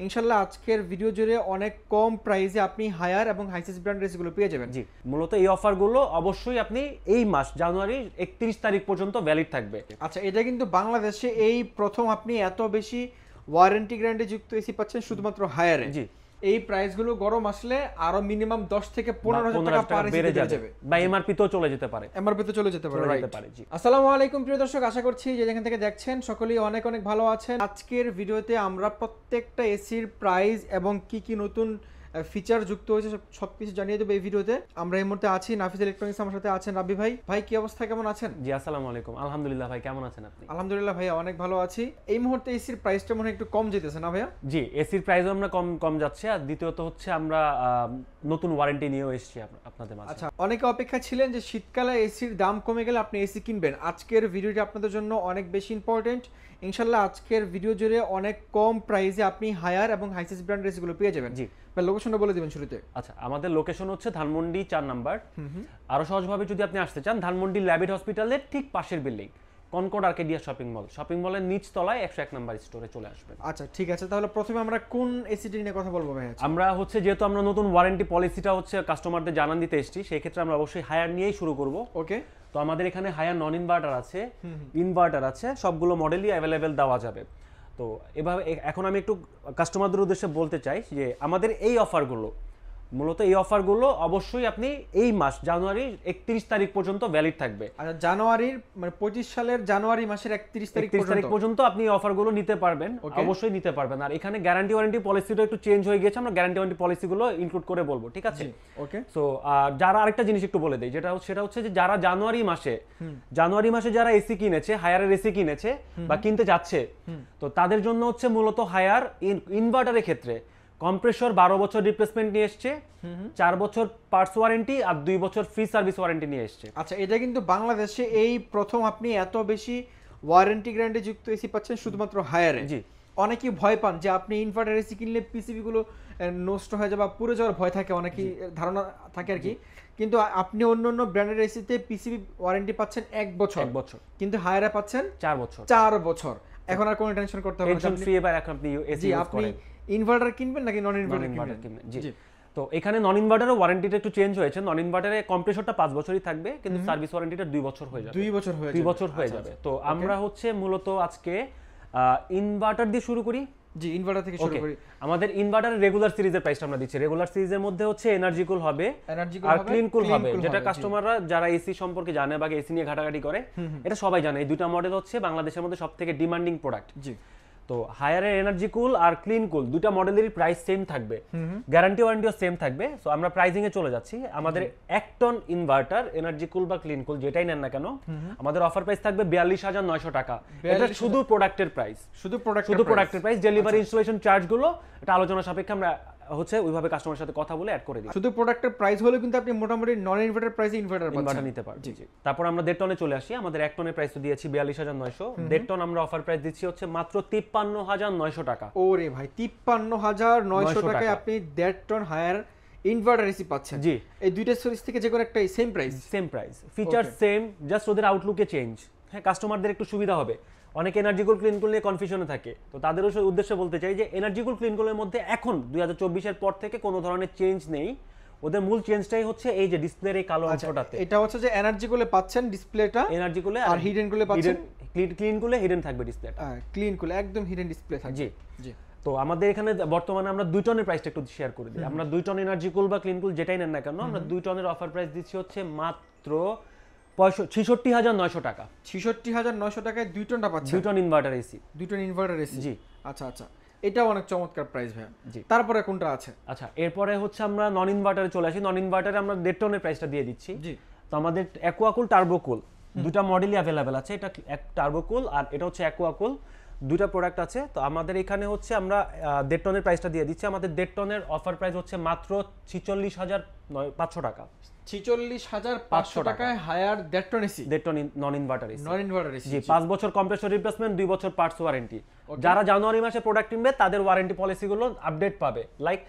ইনশাল্লাহ আজকের ভিডিও জুড়ে অনেক কম প্রাইসে আপনি হায়ার এবং হাইসিস ব্র্যান্ড এসিগুলো পেয়ে যাবেন। জি, মূলত এই অফারগুলো অবশ্যই আপনি এই মাস জানুয়ারির 31 তারিখ পর্যন্ত ভ্যালিড থাকবে। আচ্ছা, এটা কিন্তু বাংলাদেশে এই প্রথম আপনি এত বেশি ওয়ারেন্টি গ্যারান্টি যুক্ত এসি পাচ্ছেন শুধুমাত্র হায়ারে। জি, এই প্রাইসগুলো গরম আসলে আরো মিনিমাম 10 থেকে 15,000 টাকা পার এসি বেড়ে যাবে বা এমআরপি তো চলে যেতে পারে। এমআরপি তো চলে যেতে পারে, রাইট। জি, আসসালামু আলাইকুম প্রিয় দর্শক, আশা করছি যে যেখান থেকে দেখছেন সকলেই অনেক অনেক ভালো আছেন। আজকের ভিডিওতে আমরা প্রত্যেকটা এসির প্রাইস এবং কি কি নতুন ফিচার যুক্ত হয়েছে সবকিছু জানিয়ে দেবো এই ভিডিওতে। আমরা এই মুহূর্তে আছি নাফিজ ইলেকট্রনিক্স, আমার সাথে আছেন রাবি ভাই। ভাই কি অবস্থা, কেমন আছেন? জি, আসসালামু আলাইকুম। আলহামদুলিল্লাহ ভাই, কেমন আছেন আপনি? আলহামদুলিল্লাহ ভাইয়া অনেক ভালো আছি। এই মুহূর্তে এসির প্রাইসটা মনে হয় একটু কম যেতেছে না ভাইয়া? জি, এসির প্রাইসও আমরা কম কম যাচ্ছে, আর দ্বিতীয়ত হচ্ছে আমরা নতুন ওয়ারেন্টি নিয়েও এসেছি আপনাদের মাঝে। আচ্ছা, অনেকে অপেক্ষা ছিলেন যে শীতকালে এসির দাম কমে গেলে আপনি এসি কিনবেন। আজকের ভিডিওটি আপনাদের জন্য অনেক বেশি ইম্পর্টেন্ট। ইনশাল্লাহ আজকের ভিডিও জুড়ে অনেক কম প্রাইসে আপনি হায়ার এবং হাইসিস ব্র্যান্ড এসিগুলো পেয়ে যাবেন। জি, লোকেশনটা বলে দিবেন শুরুতে। আচ্ছা, আমাদের লোকেশন হচ্ছে ধানমন্ডি 4 নাম্বার। আরো সহজভাবে যদি আপনি আসতে চান, ধানমন্ডি ল্যাবিড হসপিটালের ঠিক পাশের বিল্ডিং কনকর্ড আর্কেডিয়া শপিং মলের নিচ তলায় 101 নাম্বার স্টোরে চলে আসবেন। আচ্ছা ঠিক আছে, তাহলে প্রথমে আমরা কোন এসিটি নিয়ে কথা বলবো ভাই? আমরা হচ্ছে যেহেতু আমরা নতুন ওয়ারেন্টি পলিসিটা হচ্ছে কাস্টমারদের জানান দিতে এসেছি, সেই ক্ষেত্রে আমরা অবশ্যই হায়ার নিয়েই শুরু করব। ওকে, তো আমাদের এখানে হায়ার নন ইনভার্টার আছে, ইনভার্টার আছে, সবগুলো মডেলই অ্যাভেলেবেল দেওয়া যাবে। তো এভাবে এখন আমি একটু কাস্টমারদের উদ্দেশ্যে বলতে চাই যে আমাদের এই অফারগুলো অবশ্যই আপনি এই মাস জানুয়ারির 31 তারিখ পর্যন্ত ভ্যালিড থাকবে। আচ্ছা, জানুয়ারির মানে 25 সালের জানুয়ারি মাসের 31 তারিখ পর্যন্ত আপনি এই অফারগুলো নিতে পারবেন, অবশ্যই নিতে পারবেন। আর এখানে গ্যারান্টি ওয়ারেন্টি পলিসিটা একটু চেঞ্জ হয়ে গেছে, আমরা গ্যারান্টি ওয়ারেন্টি পলিসিগুলো ইনক্লুড করে বলবো, ঠিক আছে? ওকে, সো যারা আরেকটা জিনিস একটু বলে দেই, সেটা হচ্ছে যে যারা জানুয়ারি মাসে যারা এসি কিনেছে, হায়ারের এসি কিনেছে বা কিনতে যাচ্ছে, তো তাদের জন্য হচ্ছে মূলত হায়ার ইনভার্টারের ক্ষেত্রে কম্প্রেসর 12 বছর রিপ্লেসমেন্ট নিয়ে এসছে, 4 বছর পার্টস ওয়ারেন্টি আর 2 বছর ফ্রি সার্ভিস ওয়ারেন্টি নিয়ে এসছে। আচ্ছা, এটা কিন্তু বাংলাদেশে এই প্রথম আপনি এত বেশি ওয়ারেন্টি গ্যারান্টি যুক্ত এসি পাচ্ছেন শুধুমাত্র হায়ারে। জি, অনেকেই ভয় পান যে আপনি ইনভার্টার এসি কিনলে পিসিবি গুলো নষ্ট হয়ে যাবে বা পুড়ে যাওয়ার ভয় থাকে, অনেকেই ধারণা থাকে আর কি। কিন্তু আপনি অন্য ব্র্যান্ডের এসিতে পিসিবি ওয়ারেন্টি পাচ্ছেন 1 বছর, কিন্তু হায়ারে পাচ্ছেন 4 বছর। এখন আর কোনো টেনশন করতে হবে না, টেনশন ফ্রি। এবার এখন আপনি এসি ইউজ করেন। ইনভার্টার কিনবেন নাকি নন ইনভার্টার কিনবেন? জি, তো এখানে নন ইনভার্টারের ওয়ারেন্টিটা একটু চেঞ্জ হয়েছে। নন ইনভার্টারে কম্প্রেসরটা 5 বছরই থাকবে, কিন্তু সার্ভিস ওয়ারেন্টিটা 2 বছর হয়ে যাবে। 2 বছর হয়ে যাবে। তো আমরা হচ্ছে মূলত আজকে ইনভার্টার দিয়ে শুরু করি। জি, ইনভার্টার থেকে শুরু করি। আমাদের ইনভার্টারের রেগুলার সিরিজের প্রাইসটা আমরা দিচ্ছি। রেগুলার সিরিজের মধ্যে হচ্ছে এনার্জি কুল হবে আর ক্লিন কুল হবে, যেটা কাস্টমাররা যারা এসি সম্পর্কে জানে বা এসি নিয়ে ঘাটাঘাটি করে, এটা সবাই জানে। এই দুইটা মডেল হচ্ছে বাংলাদেশের মধ্যে সবথেকে ডিমান্ডিং প্রোডাক্ট। জি, তো হায়ারের এনার্জি কুল আর ক্লিন কুল দুইটা মডেলেরই প্রাইস সেম থাকবে, গ্যারান্টি ওয়ারেন্টিও সেম থাকবে। সো আমরা প্রাইসিং এ চলে যাচ্ছি। আমাদের 1 টন ইনভার্টার এনার্জি কুল বা ক্লিন কুল যেটাই নেন না কেন, আমাদের অফার প্রাইস থাকবে 42,900 টাকা। এটা শুধু প্রোডাক্টের প্রাইস, শুধু প্রোডাক্টের প্রাইস। ডেলিভারি ইনস্টলেশন চার্জ গুলো এটা আলোচনা সাপেক্ষে আমরা হচ্ছে ওইভাবে কাস্টমারের সাথে কথা বলে অ্যাড করে দিই। শুধু প্রোডাক্টের প্রাইস হলে কিন্তু আপনি মোটামুটি নন ইনভার্টার প্রাইসে ইনভার্টার নিতে পারবেন। জি, তারপর আমরা 1.5 টনে চলে আসি। আমাদের 1 টনের প্রাইস দিয়েছি 42,900। 1.5 টন আমরা অফার প্রাইস দিচ্ছি হচ্ছে মাত্র 53,900 টাকা। ওরে ভাই, 53,900 টাকায় আপনি 1.5 টন হায়ার ইনভার্টার এসি পাচ্ছেন। জি, এই দুইটা সিরিজ থেকে যে কোনো একটা same price, feature same, just ওদের আউটলুকে চেঞ্জ। হ্যাঁ, কাস্টমারদের একটু সুবিধা হবে। অনেক এনার্জিকুল ক্লিনকুল নিয়ে কনফিউশনে থাকে, তো তাদের উদ্দেশ্যে বলতে চাই যে এনার্জিকুল ক্লিনকুলের মধ্যে এখন 2024 এর পর থেকে কোনো ধরনের চেঞ্জ নেই। ওদের মূল চেঞ্জটাই হচ্ছে এই যে ডিসপ্লের এই কালো অংশটাতে। এটা হচ্ছে যে এনার্জিকুলে পাচ্ছেন ডিসপ্লেটা, এনার্জিকুলে আর হিডেনকুলে পাচ্ছেন। ক্লিনকুলে হিডেন থাকবে ডিসপ্লেটা, ক্লিনকুলে একদম হিডেন ডিসপ্লে থাকবে। জি জি। তো আমাদের এখানে বর্তমানে আমরা 2 টনের প্রাইসটা একটু শেয়ার করে দিই। আমরা 2 টন এনার্জিকুল বা ক্লিনকুল যেটাই নেন না কেন, আমরা 2 টনের অফার প্রাইস দিচ্ছি হচ্ছে মাত্র 66,900 টাকা। 66,900 টাকায় 2 টনটা পাচ্ছেন। 2 ton inverter AC, 2 ton inverter AC. জি, আচ্ছা, এটাও অনেক চমৎকার প্রাইস ভাই। জি, তারপরে কোনটা আছে? আচ্ছা, এরপরে হচ্ছে আমরা নন ইনভার্টারে চলে আসি। নন ইনভার্টারে আমরা 1.5 টনের প্রাইসটা দিয়ে দিচ্ছি। জি, তো আমাদের অ্যাকুয়াকুল টার্বোকুল দুটা মডেলই অ্যাভেলেবেল আছে। এটা টার্বোকুল আর এটা হচ্ছে অ্যাকুয়াকুল, দুইটা প্রোডাক্ট আছে। তো আমাদের এখানে হচ্ছে আমরা 1.5 টনের প্রাইসটা দিয়ে দিচ্ছি। আমাদের 1.5 টনের অফার প্রাইস হচ্ছে মাত্র 46,500 টাকা। 46,500 টাকায় Haier 1.5 ton AC, 1.5 ton non inverter AC. জি, 5 বছর কম্প্রেসর রিপ্লেসমেন্ট, 2 বছর পার্টস ওয়ারেন্টি। যারা জানুয়ারি মাসে প্রোডাক্ট কিনবে তাদের ওয়ারেন্টি পলিসিগুলো আপডেট পাবে। লাইক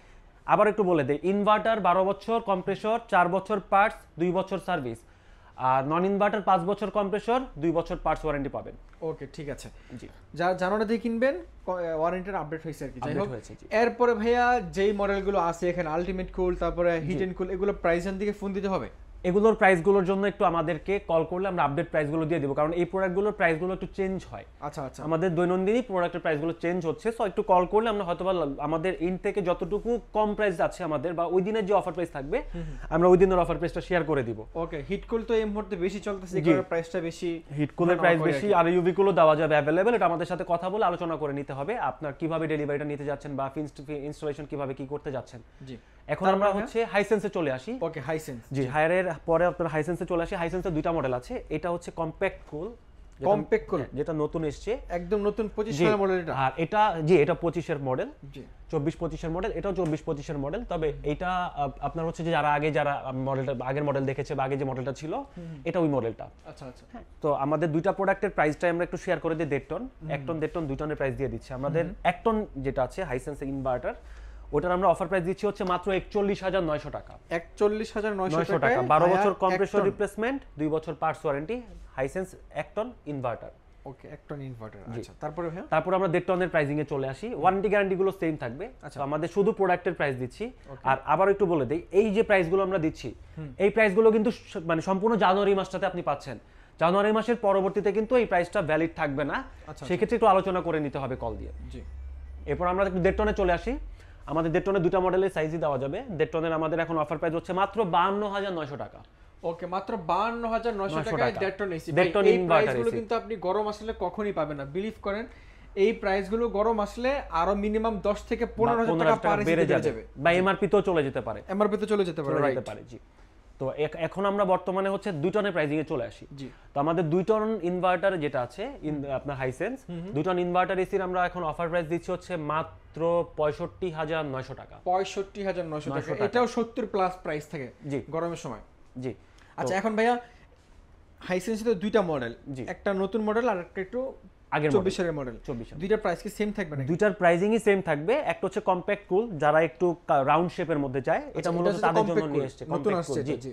আবার একটু বলে দেই, ইনভার্টার 12 বছর কম্প্রেসর, 4 বছর পার্টস, 2 বছর সার্ভিস। আর নন ইনভার্টার 5 বছর কম্প্রেসর, 2 বছর পার্টস ওয়ারেন্টি পাবেন। ওকে, ঠিক আছে। জি, যারা জানুয়ারি দিয়ে কিনবেন ওয়ারেন্টির আপডেট হয়েছে আর কি। যাই হোক, এরপরে ভাইয়া যেই মডেলগুলো আছে এখানে আলটিমেট কুল, তারপরে হিট এন্ড কুল, এগুলো প্রাইসের দিকে ফোন দিতে হবে। এগুলোর প্রাইসগুলোর জন্য একটু আমাদেরকে কল করলে আমরা আপডেট প্রাইসগুলো দিয়ে দেবো, কারণ এই প্রোডাক্টগুলোর প্রাইসগুলো একটু চেঞ্জ হয়। আচ্ছা আচ্ছা, আমাদের দৈনন্দিনই প্রোডাক্টের প্রাইসগুলো চেঞ্জ হচ্ছে, সো একটু কল করলে আমরা হয়তো আমাদের ইন থেকে যতটুকু কম প্রাইস আছে আমাদের বা ওই দিনের যে অফার প্রাইস থাকবে আমরা ওই দিনের অফার প্রাইসটা শেয়ার করে দিব। ওকে, হিট কুল তো এই মুহূর্তে বেশি চলতেছে, এগুলোর প্রাইসটা বেশি, হিট কুলের প্রাইস বেশি, আর ইউভি কুলও দেওয়া যাবে अवेलेबल। এটা আমাদের সাথে কথা বলে আলোচনা করে নিতে হবে আপনার কিভাবে ডেলিভারিটা নিতে যাচ্ছেন বা ইনস্টলেশন কিভাবে কি করতে যাচ্ছেন। জি, এখন আমরা হচ্ছে হাইসেন্সে চলে আসি। ওকে, হাইসেন্স। জি, হায়ারের পরে আপনার হাইসেন্সে চলে আসি। হাইসেন্সের দুইটা মডেল আছে, এটা হচ্ছে কম্প্যাক্ট কুল, যেটা নতুন এসেছে, একদম নতুন 25 সালের মডেল এটা। আর এটা এটা 25 এর মডেল, জি 24-25 এর মডেল, এটাও 24-25 এর মডেল। তবে এটা আপনার হচ্ছে যে যারা মডেলটা আগের মডেল দেখেছে বা আগে যে মডেলটা ছিল এটা ওই মডেলটা। আচ্ছা আচ্ছা, তো আমাদের দুইটা প্রোডাক্টের প্রাইসটা আমরা একটু শেয়ার করে দিই। 1.5 টন 1.5 টন 2 টনের প্রাইস দিয়ে দিচ্ছি। আমাদের 1 টন যেটা আছে হাইসেন্স ইনভার্টার, ওটার আমরা অফার প্রাইস দিচ্ছি হচ্ছে মাত্র 41,900 টাকা। 41,900 টাকা, 12 বছর কম্প্রেসর রিপ্লেসমেন্ট, 2 বছর parts warranty, Hisense 1 ton inverter. Okay, 1 ton inverter. আচ্ছা, তারপরে আমরা 1.5 টনের প্রাইসিং এ চলে আসি। ওয়ারেন্টি গ্যারান্টি গুলো সেম থাকবে। তো আমাদের শুধু প্রোডাক্টের প্রাইস দিচ্ছি। আর আবার একটু বলে দেই, এই যে প্রাইস গুলো আমরা দিচ্ছি, এই প্রাইস গুলো কিন্তু মানে সম্পূর্ণ জানুয়ারি মাসটাতে আপনি পাচ্ছেন। জানুয়ারি মাসের পরবর্তীতে কিন্তু এই প্রাইসটা ভ্যালিড থাকবে না, সেক্ষেত্রে একটু আলোচনা করে নিতে হবে কল দিয়ে। জি, এরপর আমরা একটু 1.5 টনে চলে আসি। আমাদের 1.5 টনের দুটো মডেলের সাইজই দেওয়া যাবে। 1.5 টনের আমাদের এখন অফার প্রাইস হচ্ছে মাত্র 52,900 টাকা। ওকে, মাত্র 52,900 টাকায় 1.5 টন এসি। এই প্রাইসগুলো কিন্তু আপনি গরম আসলে কখনোই পাবেন না, বিলিভ করেন। এই প্রাইসগুলো গরম আসলে আরো মিনিমাম 10 থেকে 15,000 টাকা পার এসি বেড়ে যাবে, বা এমআরপি তো চলে যেতে পারে। রাইট। জি, তো এখন আমরা বর্তমানে হচ্ছে 2 টনের প্রাইসিং এ চলে আসি। তো আমাদের 2 টন ইনভার্টার যেটা আছে আপনার হাইসেন্স 2 টন ইনভার্টার এসির আমরা এখন অফার প্রাইস দিচ্ছি হচ্ছে মাত্র 65,900 টাকা। 65,900 টাকা, এটাও 70 প্লাস প্রাইস থাকে গরমের সময়। জি, আচ্ছা, এখন ভাইয়া হাইসেন্সে তো দুইটা মডেল, একটা নতুন মডেল আর একটা একটু আগের 24 এর মডেল। দুইটার প্রাইস কি সেম থাকবে নাকি? দুইটার প্রাইসিংই সেম থাকবে। একটা হচ্ছে কম্প্যাক্ট কুল, যারা একটু রাউন্ড শেপের মধ্যে চায়, এটা মূলত তাদের জন্য নিয়ে এসেছে কম্প্যাক্ট কুল। জি,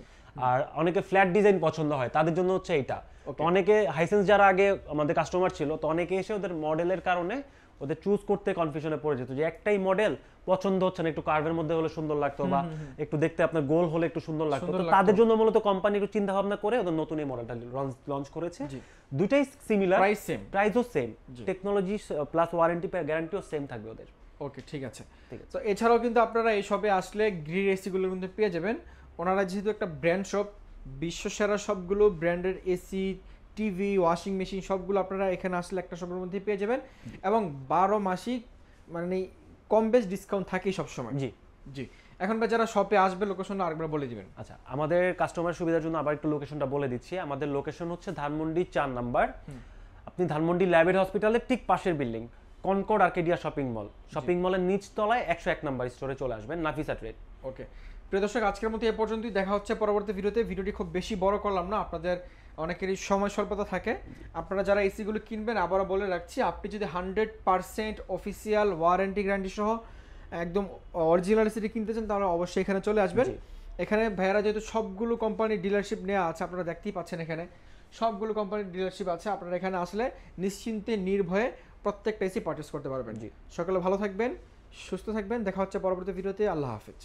আর অনেকে ফ্ল্যাট ডিজাইন পছন্দ হয়, তাদের জন্য হচ্ছে এটা। তো অনেকে হাইসেন্স যারা আগে আমাদের কাস্টমার ছিল, তো অনেকে এসে ওদের মডেলের কারণে ওদের চুজ করতে কনফিউশনে পড়ে যেত যে একটাই মডেল পছন্দ হচ্ছে না, একটু কার্ভের মধ্যে হলে সুন্দর লাগতো বা একটু দেখতে আপনার গোল হলে একটু সুন্দর লাগতো। তো তাদের জন্য মূলত কোম্পানি একটু চিন্তা ভাবনা করে ওদের নতুন এই মডেলটা লঞ্চ করেছে। দুইটাই সিমিলার, প্রাইসও সেম, টেকনোলজি প্লাস ওয়ারেন্টি গ্যারান্টিও সেম থাকবে ওদের। ওকে, ঠিক আছে। তো এছাড়াও কিন্তু আপনারা এই শপে আসলে গ্রিল এসি গুলো কিন্তু পেয়ে যাবেন। ওনারা যেহেতু একটা ব্র্যান্ড শপ, বিশ্বসেরা সবগুলো ব্র্যান্ডের এসি, টিভি, ওয়াশিং মেশিন সবগুলো আপনারা এখানে আসলে একটা শপের মধ্যে পেয়ে যাবেন, এবং 12 মাসিক মানে কম বেশ ডিসকাউন্ট থাকেই সবসময়। জি জি, এখন যারা শপে আসবে লোকেশনটা আরেকবার বলে দিবেন। আচ্ছা, আমাদের কাস্টমার সুবিধার জন্য আবার একটু লোকেশনটা বলে দিচ্ছি। আমাদের লোকেশন হচ্ছে ধানমন্ডি 4 নাম্বার। আপনি ধানমন্ডি ল্যাবের হসপিটালের ঠিক পাশের building Concord Arcadia shopping mall, shopping মলের নিচ তলায় 101 নাম্বার স্টোরে চলে আসবেন, নাফিসা ট্রেড। ওকে, প্রিয় দর্শক, আজকের মতো এ পর্যন্তই। দেখা হচ্ছে পরবর্তী ভিডিওতে। ভিডিওটি খুব বেশি বড় করলাম না, আপনাদের অনেকেরই সময় স্বল্পতা থাকে। আপনারা যারা এসিগুলো কিনবেন, আবারও বলে রাখছি, আপনি যদি 100% অফিসিয়াল ওয়ারেন্টি গ্যারান্টি সহ একদম অরিজিনাল এসিটি কিনতে চান, তাহলে অবশ্যই এখানে চলে আসবেন। এখানে ভাইয়ারা যেহেতু সবগুলো কোম্পানির ডিলারশিপ নেওয়া আছে, আপনারা দেখতেই পাচ্ছেন এখানে সবগুলো কোম্পানির ডিলারশিপ আছে। আপনারা এখানে আসলে নিশ্চিন্তে নির্ভয়ে প্রত্যেকটা এসি পারচেস করতে পারবেন। সকলে ভালো থাকবেন, সুস্থ থাকবেন। দেখা হচ্ছে পরবর্তী ভিডিওতে। আল্লাহ হাফেজ।